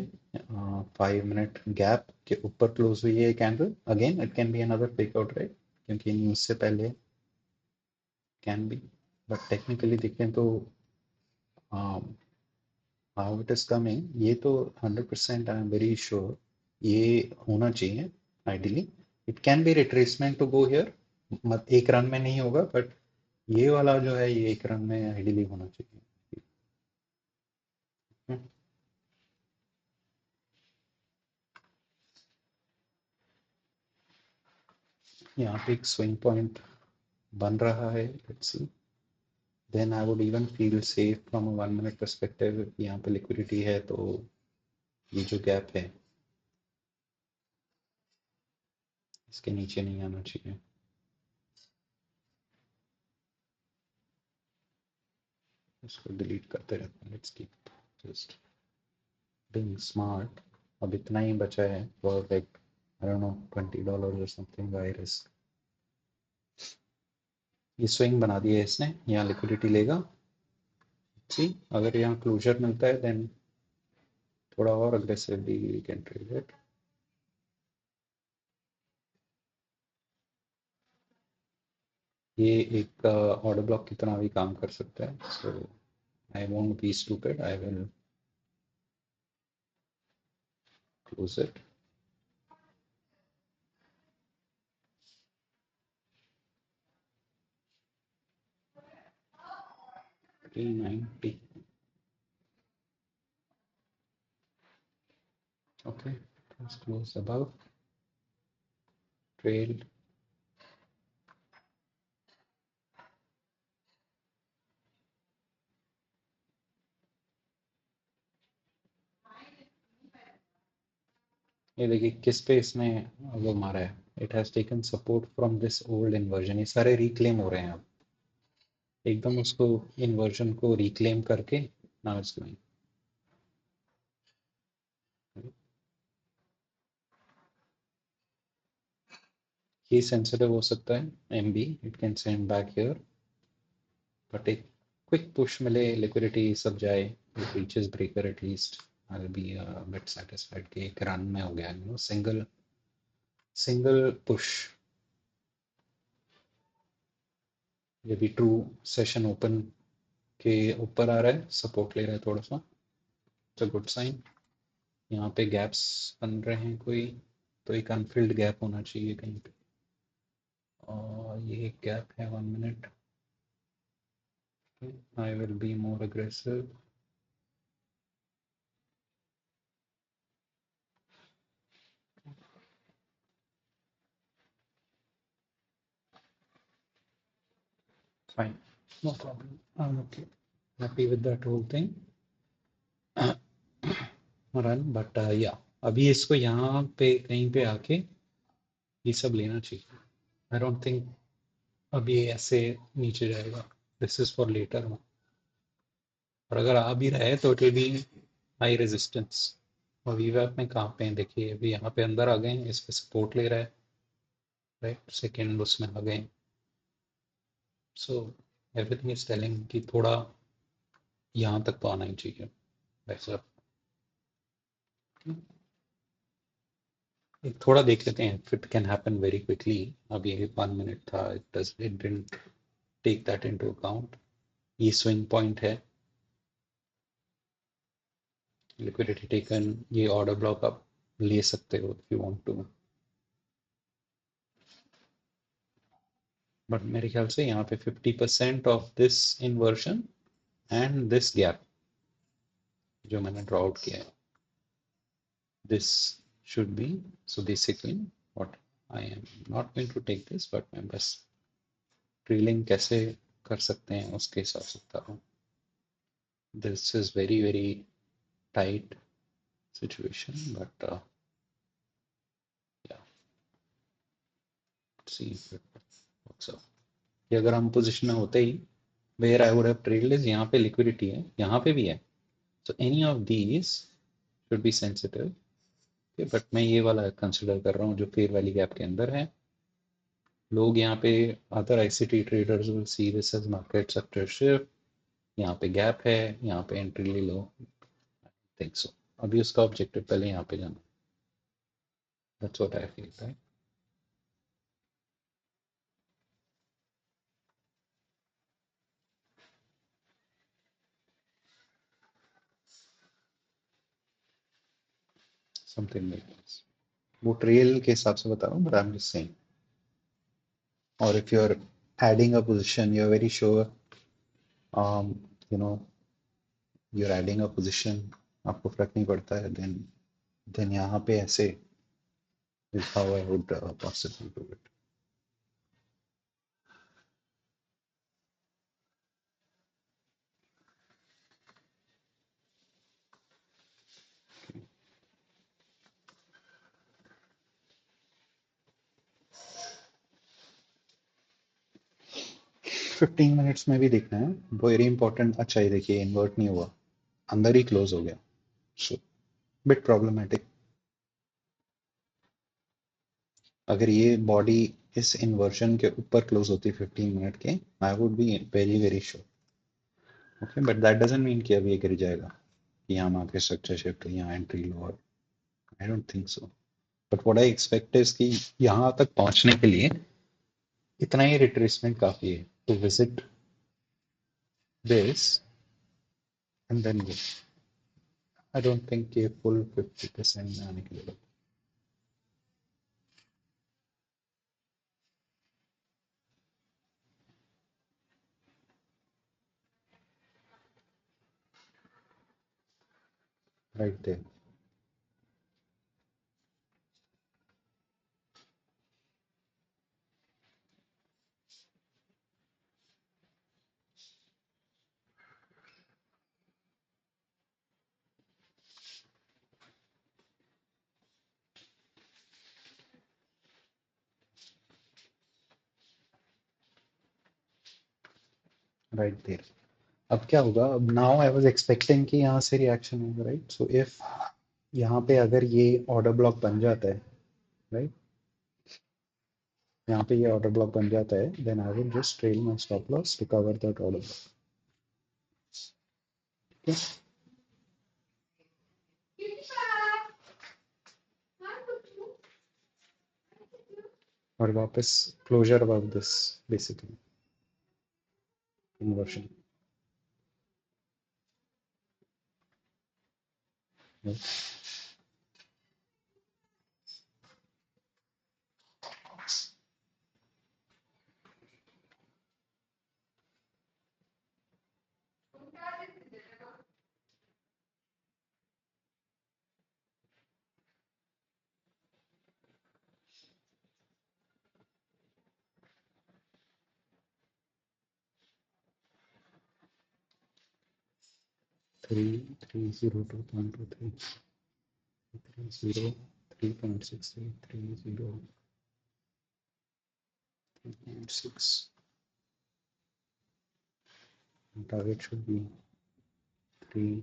5 मिनट गैप के ऊपर क्लोज हुई है candle. Again it can be another fake out, right, क्योंकि न्यूज से पहले कैन बी, बट टेक्निकली देखें तो हाउ इट इज कमिंग, ये तो 100% आई एम वेरी श्योर ये होना चाहिए ideally. It can be retracement to go here, मत एक रन में नहीं होगा, बट ये वाला जो है ये एक रन में आइडियली होना चाहिए। हम्म, यहाँ पे एक स्विंग पॉइंट बन रहा है, let's see. Then I would even feel safe from a 1 minute perspective, यहाँ पे लिक्विडिटी है तो ये जो गैप है इसके नीचे नहीं आना चाहिए। इसको डिलीट करते रहते हैं, let's keep just being smart. अब इतना ही बचा है for like I don't know $20 और समथिंग आई रिस्क। ये स्विंग बना दिया है इसने, यहाँ लिक्विडिटी लेगा। सी अगर यहाँ क्लोजर मिलता है देन थोड़ा और aggressively we can trade it. ये एक ऑर्डर ब्लॉक की तरह भी काम कर सकता है, so I won't be stupid, I will close it. 390, okay, let's close above trade। ये देखिए किस पे इसने वो मारा है, it has taken support from this old inversion, ये सारे रिक्लेम हो रहे हैं अब, एकदम उसको इन्वर्जन को रिक्लेम करके नाउ इट्स गोइंग। ये सेंसिटिव हो सकता है, MB it can send back here, but एक क्विक पुश मिले, लिक्विडिटी सब जाए, reaches breaker at least, I will be a bit satisfied कि एक रन में हो गया, सिंगल सिंगल पुश। ये भी ट्रू सेशन ओपन के ऊपर आ रहा है, सपोर्ट ले रहा है थोड़ा सा, इट्स अ गुड साइन। यहाँ पे गैप्स बन रहे हैं कोई, तो एक अनफिल्ड गैप होना चाहिए कहीं पे, और ये एक गैप है 1 minute. I will be more aggressive. Fine, no problem, I am okay, happy with that whole thing run, but या अभी इसको यहाँ पे कहीं पे आके ये सब लेना चाहिए। आई डोंट थिंक अभी ऐसे नीचे जाएगा, दिस इज फॉर लेटर। और अगर आ भी रहा है तो it will be high resistance. और वीवैप में कहाँ पे हैं देखिए, अभी यहाँ पे अंदर आ गए हैं, इस पे सपोर्ट ले रहा है, राइट, सेकेंड उसमें आ गए। सो एवरीथिंग इज टेलिंग कि थोड़ा यहाँ तक तो आना ही चाहिए वैसा। एक थोड़ा देख लेते हैं, it can happen very quickly. अब ये 1 मिनट था, it didn't take that into account. ये स्विंग पॉइंट है, लिक्विडिटी टेकन, ये ऑर्डर ब्लॉक आप ले सकते हो if you want to. But मेरे ख्याल से यहाँ पे 50% of this inversion and this gap जो मैंने ड्रॉ आउट किया है, this should be, so basically what I am not going to take this, but मैं बस ट्रेलिंग कैसे कर सकते हैं उसके हिसाब से बता रहा हूँ। This is very very tight situation, but yeah, see if it works out। कि अगर हम पोजीशन में होते ही, where I would have trailed is, यहाँ पे लिक्विडिटी है, यहाँ पे भी है, so any of these should be sensitive. But मैं ये वाला कंसिडर कर रहा हूँ जो फेयर वैली गैप के अंदर है। लोग यहाँ पे, other ICT traders will see this as market sector shift, यहाँ पे गैप है, यहाँ पे एंट्री ले लो, थिंक सो। अभी उसका ऑब्जेक्टिव पहले यहाँ पे जाना, that's what I feel, right. Something like this, वो ट्रेल के हिसाब से बता रहा हूँ, but I am just saying. और if you are adding a position, you're very sure, you know, you're adding a position, आपको फर्क नहीं पड़ता है, then यहाँ पे ऐसे is how I would possibly do it। 15 minutes में भी देखना है, वेरी इंपॉर्टेंट। अच्छा ये देखिए, इन्वर्ट नहीं हुआ, अंदर ही क्लोज हो गया, सो बिट प्रॉब्लमेटिक। अगर ये बॉडी इस इन्वर्जन के ऊपर क्लोज होती 15 मिनट के, I would be very very sure. Okay, but that doesn't mean कि अब ये गिर जाएगा, कि यहाँ मार्केट स्ट्रक्चर शिफ्ट है, यहाँ एंट्री लो, और आई don't think so. But what I expect is कि यहाँ तक पहुंचने के लिए इतना ही रिट्रेसमेंट काफी है to visit this and then go. I don't think ये फुल 50% में आने के लिए। Right there, right there. अब क्या होगा, अब नाउ आई वाज एक्सपेक्टिंग कि यहाँ से रिएक्शन होगा, राइट। सो इफ यहाँ पे अगर ये ऑर्डर ब्लॉक बन जाता है, राइट, यहाँ पे ये ऑर्डर ब्लॉक बन जाता है, then I will just trail my stop loss to cover that order block. ठीक है, और वापस closer about this basically inversion. 3.02.23, 3.63, 3.6, target should be 3,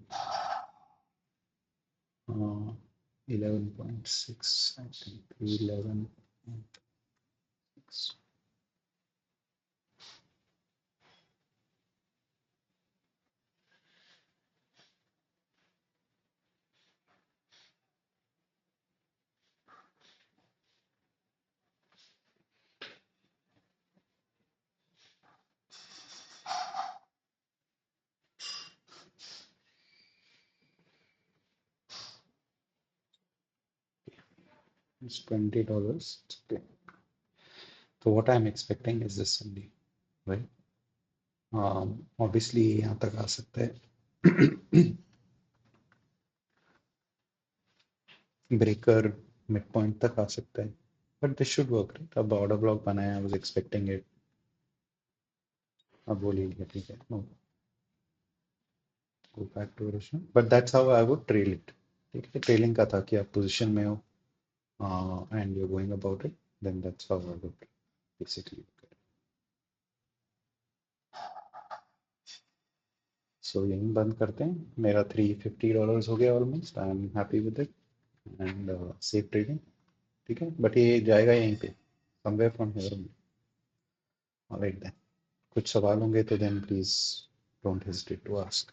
11.6, I think 311.6। It's $20. Okay. So what I'm expecting is this only, right? Obviously यहाँ तक आ सकता है breaker mid point तक आ सकता है, but this should work right. अब ऑर्डर ब्लॉक बनाया, I was expecting it, अब वो ले लिया, ठीक है. No, go back to original, but that's how I would trail it. ठीक है, ट्रेलिंग का था कि आप पोजीशन में हो and you are going about it, then that's how I would basically. So यहीं बंद करते हैं. मेरा $350 हो गया almost. I am happy with it and safe trading. ठीक है, बट ये जाएगा यहीं पे somewhere from here. Alright then, कुछ सवाल होंगे तो then please don't hesitate to ask.